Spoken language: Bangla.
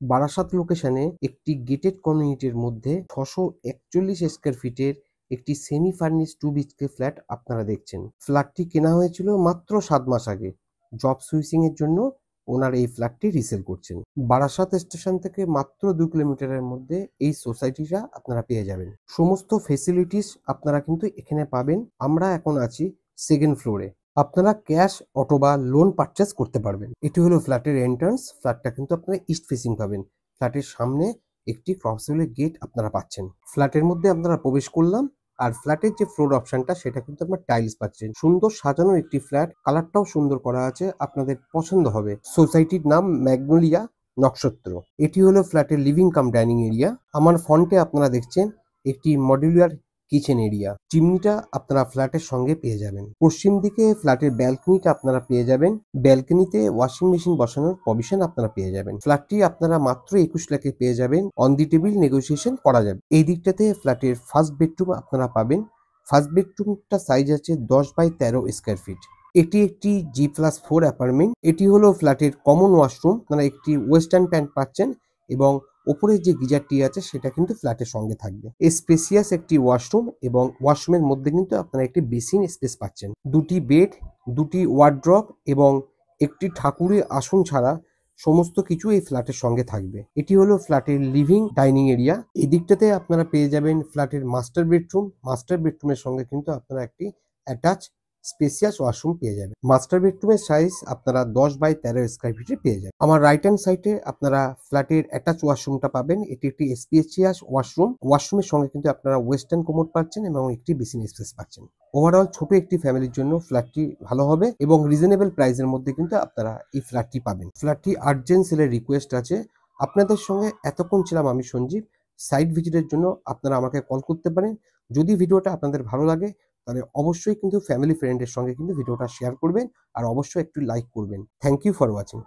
বারাসাত লোকেশনে একটি গেটেড কমিউনিটির মধ্যে ৬৪১ স্কয়ার ফিটের একটি সেমি ফার্নিশড 2 বিএইচকে ফ্ল্যাট আপনারা দেখছেন। ফ্ল্যাটটি কেনা হয়েছিল মাত্র ৭ মাস আগে। জব সুইচিং এর জন্য ওনার এই ফ্ল্যাটটি রিসেল করছেন। বারাসাত স্টেশন থেকে মাত্র ২ কিলোমিটারের মধ্যে এই সোসাইটিটা আপনারা পেয়ে যাবেন। সমস্ত ফেসিলিটিস আপনারা কিন্তু এখানে পাবেন। আমরা এখন আছি সেকেন্ড ফ্লোরে। আপনারা ক্যাশ অথবা লোন পারচেজ করতে পারবেন। এটি হলো ফ্ল্যাটের এন্ট্রান্স। ফ্ল্যাটটা কিন্তু আপনারা ইস্ট ফেসিং পাবেন। ফ্ল্যাটের সামনে একটি ক্রসওয়েলের গেট আপনারা পাচ্ছেন। ফ্ল্যাটের মধ্যে আপনারা প্রবেশ করলাম আর ফ্ল্যাটের যে ফ্লোর অপশনটা সেটা কিন্তু আপনার টাইলস পাচ্ছেন। সুন্দর সাজানো একটি ফ্ল্যাট, কালারটাও সুন্দর করা আছে, আপনাদের পছন্দ হবে। সোসাইটির নাম ম্যাগনোলিয়া নক্ষত্র। এটি হলো ফ্ল্যাটের লিভিং কাম ডাইনিং এরিয়া। আমার ফ্রন্টে আপনারা দেখছেন একটি মডিউলার কিচেন এরিয়া। চিমনিটা আপনারা ফ্ল্যাটের সঙ্গে পেয়ে যাবেন। পশ্চিম দিকে ফ্ল্যাটের ব্যালকনিটা আপনারা পেয়ে যাবেন। ব্যালকনিতে ওয়াশিং মেশিন বসানোর প্রভিশন আপনারা পেয়ে যাবেন। ফ্ল্যাটটি আপনারা মাত্র ২১ লাখে পেয়ে যাবেন। অন দি টেবিল নেগোসিয়েশন করা যাবে। এই দিকটাতে ফ্ল্যাটের ফার্স্ট বেডরুম আপনারা পাবেন। ফার্স্ট বেডরুমটা সাইজ আছে 10/13 স্কয়ার ফিট। এটি একটি G+4 অ্যাপার্টমেন্ট। এটি হলো ফ্ল্যাটের কমন ওয়াশরুম। আপনারা একটি ওয়েস্টার্ন প্যান্ট পাচ্ছেন এবং ওপরের যে গিজারটি আছে সেটা কিন্তু ফ্ল্যাটের সঙ্গে থাকবে। স্পেসিয়াস একটি ওয়াশরুম এবং ওয়াশরুমের মধ্যে কিন্তু আপনারা একটি বেসিন স্পেস পাচ্ছেন। ২টি বেড, ২টি ওয়ার্ড্রপ এবং একটি ঠাকুরের আসন ছাড়া সমস্ত কিছু এই ফ্ল্যাটের সঙ্গে থাকবে। এটি হলো ফ্ল্যাটের লিভিং ডাইনিং এরিয়া। এই দিকটাতে আপনারা পেয়ে যাবেন ফ্ল্যাটের মাস্টার বেডরুম। মাস্টার বেডরুমের সঙ্গে কিন্তু আপনারা একটি অ্যাটাচ স্পেসিয়াস ওয়াশরুম পেয়ে যাবেন। মাস্টার বেডরুমের সাইজ আপনারা 10/13 স্কয়ার ফিটে পেয়ে যাবেন। আমার রাইট হ্যান্ড সাইডে আপনারা ফ্ল্যাটের অ্যাটাচ ওয়াশরুমটা পাবেন। এটি একটি স্পেসিয়াস ওয়াশরুম। ওয়াশরুমের সঙ্গে কিন্তু আপনারা ওয়েস্টার্ন কোমোড পাচ্ছেন এবং একটি বেসিন স্পেস পাচ্ছেন। ওভারঅল ছোট একটি ফ্যামিলির জন্য ফ্ল্যাটটি ভালো হবে এবং রিজনেবল প্রাইসের মধ্যে কিন্তু আপনারা এই ফ্ল্যাটটি পাবেন। ফ্ল্যাটটি আর্জেন্ট সেলের রিকোয়েস্ট আছে। আপনাদের সঙ্গে এতক্ষণ ছিলাম আমি সঞ্জীব। সাইট ভিজিটের জন্য আপনারা আমাকে কল করতে পারেন। যদি ভিডিওটা আপনাদের ভালো লাগে তাহলে অবশ্যই কিন্তু ফ্যামিলি ফ্রেন্ডের সঙ্গে কিন্তু ভিডিওটা শেয়ার করবেন আর অবশ্যই একটু লাইক করবেন। Thank you for watching.